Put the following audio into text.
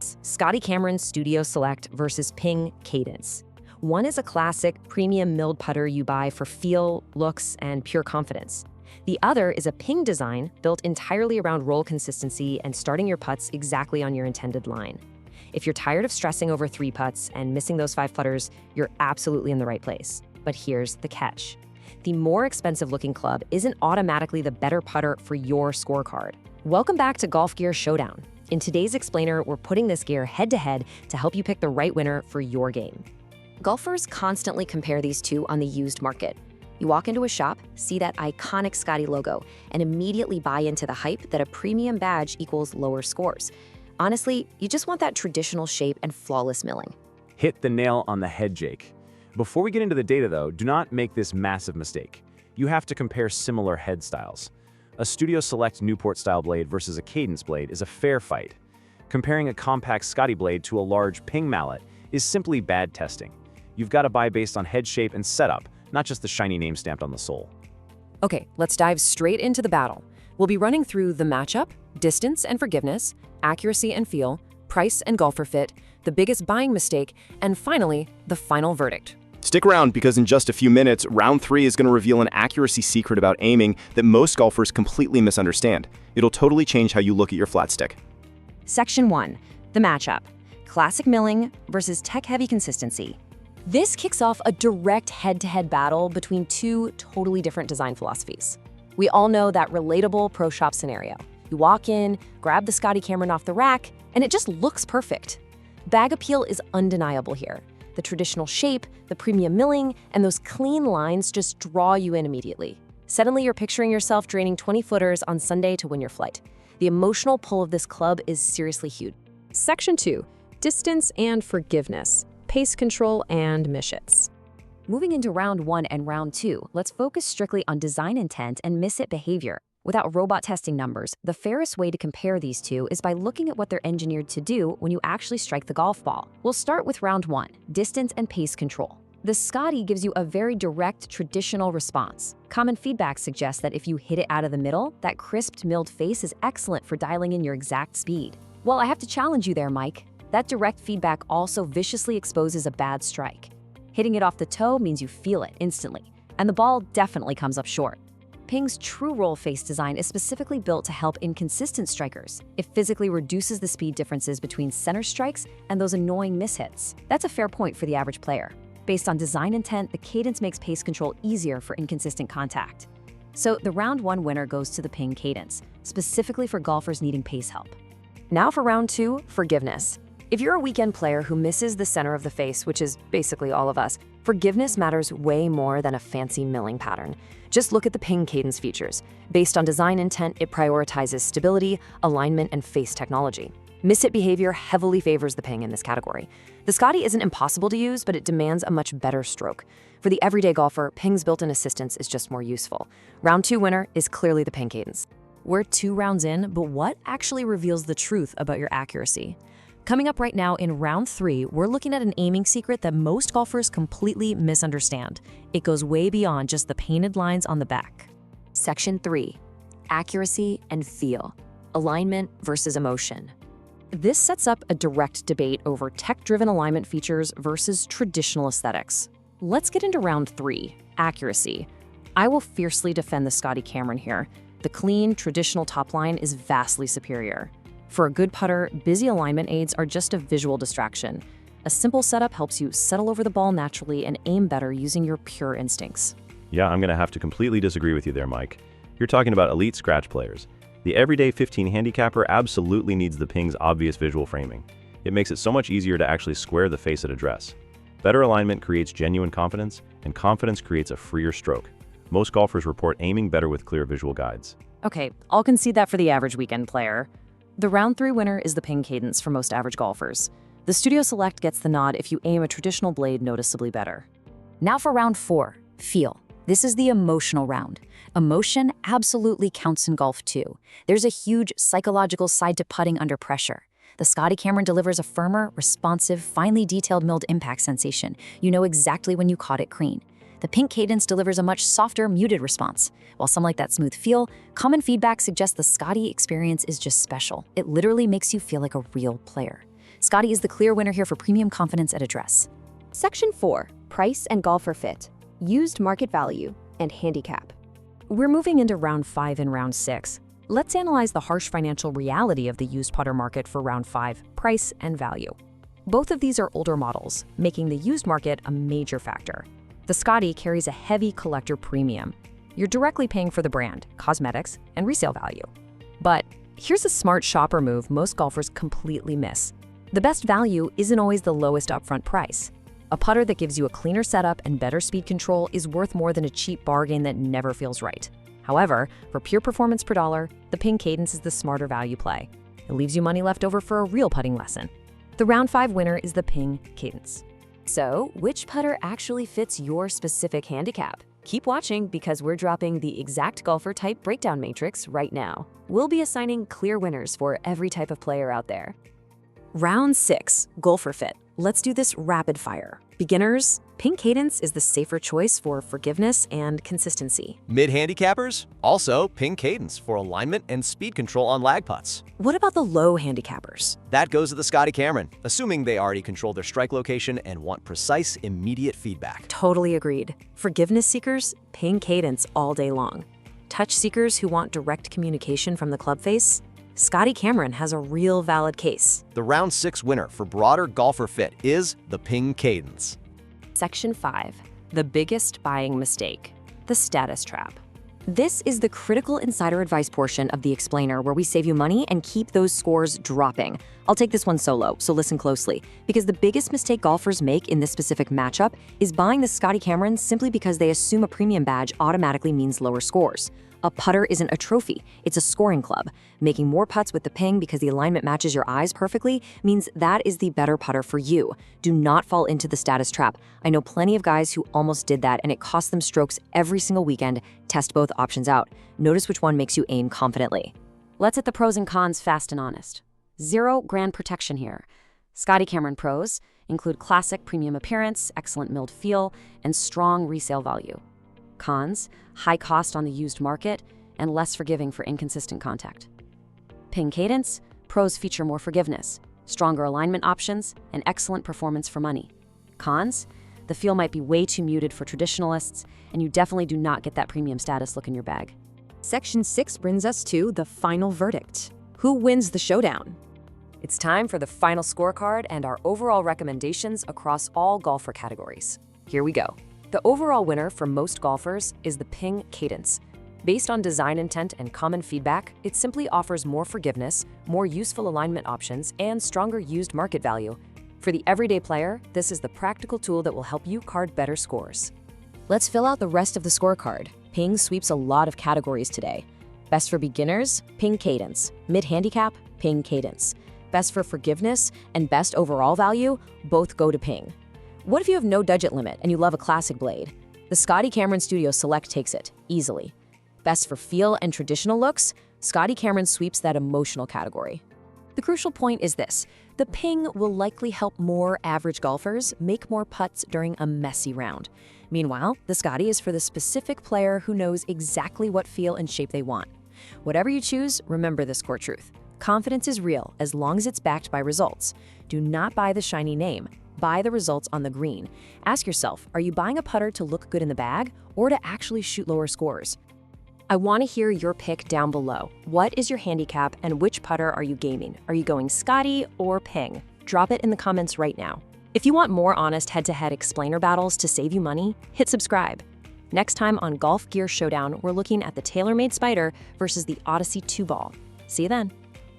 Scotty Cameron's Studio Select versus Ping Cadence. One is a classic premium milled putter you buy for feel, looks, and pure confidence. The other is a Ping design built entirely around roll consistency and starting your putts exactly on your intended line. If you're tired of stressing over 3 putts and missing those 5 putters, you're absolutely in the right place. But here's the catch. The more expensive looking club isn't automatically the better putter for your scorecard. Welcome back to Golf Gear Showdown. In today's explainer, we're putting this gear head-to-head to help you pick the right winner for your game. Golfers constantly compare these two on the used market. You walk into a shop, see that iconic Scotty logo, and immediately buy into the hype that a premium badge equals lower scores. Honestly, you just want that traditional shape and flawless milling. Hit the nail on the head, Jake. Before we get into the data though, do not make this massive mistake. You have to compare similar head styles. A Studio Select Newport style blade versus a Cadence blade is a fair fight. Comparing a compact Scotty blade to a large Ping mallet is simply bad testing. You've got to buy based on head shape and setup, not just the shiny name stamped on the sole. Okay, let's dive straight into the battle. We'll be running through the matchup, distance and forgiveness, accuracy and feel, price and golfer fit, the biggest buying mistake, and finally, the final verdict. Stick around because in just a few minutes, round 3 is going to reveal an accuracy secret about aiming that most golfers completely misunderstand. It'll totally change how you look at your flat stick. Section 1, the matchup. Classic milling versus tech-heavy consistency. This kicks off a direct head-to-head battle between two totally different design philosophies. We all know that relatable pro shop scenario. You walk in, grab the Scotty Cameron off the rack, and it just looks perfect. Bag appeal is undeniable here. The traditional shape, the premium milling, and those clean lines just draw you in immediately. Suddenly you're picturing yourself draining 20-footers on Sunday to win your flight. The emotional pull of this club is seriously huge. Section 2, distance and forgiveness, pace control and miss-hits. Moving into round 1 and round 2, let's focus strictly on design intent and miss-hit behavior. Without robot testing numbers, the fairest way to compare these two is by looking at what they're engineered to do when you actually strike the golf ball. We'll start with round 1, distance and pace control. The Scotty gives you a very direct, traditional response. Common feedback suggests that if you hit it out of the middle, that crisped milled face is excellent for dialing in your exact speed. Well, I have to challenge you there, Mike. That direct feedback also viciously exposes a bad strike. Hitting it off the toe means you feel it instantly, and the ball definitely comes up short. Ping's true roll face design is specifically built to help inconsistent strikers. It physically reduces the speed differences between center strikes and those annoying mishits. That's a fair point for the average player. Based on design intent, the Cadence makes pace control easier for inconsistent contact. So the round 1 winner goes to the Ping Cadence, specifically for golfers needing pace help. Now for round 2, forgiveness. If you're a weekend player who misses the center of the face, which is basically all of us, forgiveness matters way more than a fancy milling pattern. Just look at the Ping Cadence features. Based on design intent, it prioritizes stability, alignment, and face technology. Miss-hit behavior heavily favors the Ping in this category. The Scotty isn't impossible to use, but it demands a much better stroke. For the everyday golfer, Ping's built-in assistance is just more useful. Round 2 winner is clearly the Ping Cadence. We're 2 rounds in, but what actually reveals the truth about your accuracy? Coming up right now in round 3, we're looking at an aiming secret that most golfers completely misunderstand. It goes way beyond just the painted lines on the back. Section 3, accuracy and feel, alignment versus emotion. This sets up a direct debate over tech-driven alignment features versus traditional aesthetics. Let's get into round 3, accuracy. I will fiercely defend the Scotty Cameron here. The clean, traditional top line is vastly superior. For a good putter, busy alignment aids are just a visual distraction. A simple setup helps you settle over the ball naturally and aim better using your pure instincts. Yeah, I'm going to have to completely disagree with you there, Mike. You're talking about elite scratch players. The everyday 15 handicapper absolutely needs the Ping's obvious visual framing. It makes it so much easier to actually square the face at address. Better alignment creates genuine confidence, and confidence creates a freer stroke. Most golfers report aiming better with clear visual guides. Okay, I'll concede that for the average weekend player. The round 3 winner is the Ping Cadence for most average golfers. The Studio Select gets the nod if you aim a traditional blade noticeably better. Now for round 4, feel. This is the emotional round. Emotion absolutely counts in golf too. There's a huge psychological side to putting under pressure. The Scotty Cameron delivers a firmer, responsive, finely detailed milled impact sensation. You know exactly when you caught it clean. The Ping Cadence delivers a much softer, muted response. While some like that smooth feel, common feedback suggests the Scotty experience is just special. It literally makes you feel like a real player. Scotty is the clear winner here for premium confidence at address. Section 4. Price and golfer fit. Used market value and handicap. We're moving into round 5 and round 6. Let's analyze the harsh financial reality of the used putter market for round 5, price and value. Both of these are older models, making the used market a major factor. The Scotty carries a heavy collector premium. You're directly paying for the brand, cosmetics, and resale value. But here's a smart shopper move most golfers completely miss. The best value isn't always the lowest upfront price. A putter that gives you a cleaner setup and better speed control is worth more than a cheap bargain that never feels right. However, for pure performance per dollar, the Ping Cadence is the smarter value play. It leaves you money left over for a real putting lesson. The round 5 winner is the Ping Cadence. So, which putter actually fits your specific handicap? Keep watching because we're dropping the exact golfer type breakdown matrix right now. We'll be assigning clear winners for every type of player out there. Round 6, golfer fit. Let's do this rapid fire. Beginners, Ping Cadence is the safer choice for forgiveness and consistency. Mid-handicappers? Also Ping Cadence for alignment and speed control on lag putts. What about the low handicappers? That goes to the Scotty Cameron, assuming they already control their strike location and want precise, immediate feedback. Totally agreed. Forgiveness seekers, Ping Cadence all day long. Touch seekers who want direct communication from the club face, Scotty Cameron has a real valid case. The round 6 winner for broader golfer fit is the Ping Cadence. Section 5. The biggest buying mistake. The status trap. This is the critical insider advice portion of the explainer where we save you money and keep those scores dropping. I'll take this one solo, so listen closely, because the biggest mistake golfers make in this specific matchup is buying the Scotty Cameron simply because they assume a premium badge automatically means lower scores. A putter isn't a trophy, it's a scoring club. Making more putts with the Ping because the alignment matches your eyes perfectly means that is the better putter for you. Do not fall into the status trap. I know plenty of guys who almost did that and it cost them strokes every single weekend. Test both options out. Notice which one makes you aim confidently. Let's hit the pros and cons fast and honest. 0 grand protection here. Scotty Cameron pros include classic premium appearance, excellent milled feel, and strong resale value. Cons, high cost on the used market, and less forgiving for inconsistent contact. Ping Cadence, pros feature more forgiveness, stronger alignment options, and excellent performance for money. Cons, the feel might be way too muted for traditionalists, and you definitely do not get that premium status look in your bag. Section 6 brings us to the final verdict. Who wins the showdown? It's time for the final scorecard and our overall recommendations across all golfer categories. Here we go. The overall winner for most golfers is the Ping Cadence. Based on design intent and common feedback, it simply offers more forgiveness, more useful alignment options, and stronger used market value. For the everyday player, this is the practical tool that will help you card better scores. Let's fill out the rest of the scorecard. Ping sweeps a lot of categories today. Best for beginners, Ping Cadence. Mid-handicap, Ping Cadence. Best for forgiveness and best overall value, both go to Ping. What if you have no budget limit and you love a classic blade? The Scotty Cameron Studio Select takes it, easily. Best for feel and traditional looks, Scotty Cameron sweeps that emotional category. The crucial point is this: the Ping will likely help more average golfers make more putts during a messy round. Meanwhile, the Scotty is for the specific player who knows exactly what feel and shape they want. Whatever you choose, remember this core truth. Confidence is real as long as it's backed by results. Do not buy the shiny name. Buy the results on the green. Ask yourself, are you buying a putter to look good in the bag or to actually shoot lower scores? I want to hear your pick down below. What is your handicap and which putter are you gaming? Are you going Scotty or Ping? Drop it in the comments right now. If you want more honest head-to-head explainer battles to save you money, hit subscribe. Next time on Golf Gear Showdown, we're looking at the TaylorMade Spider versus the Odyssey 2 ball. See you then.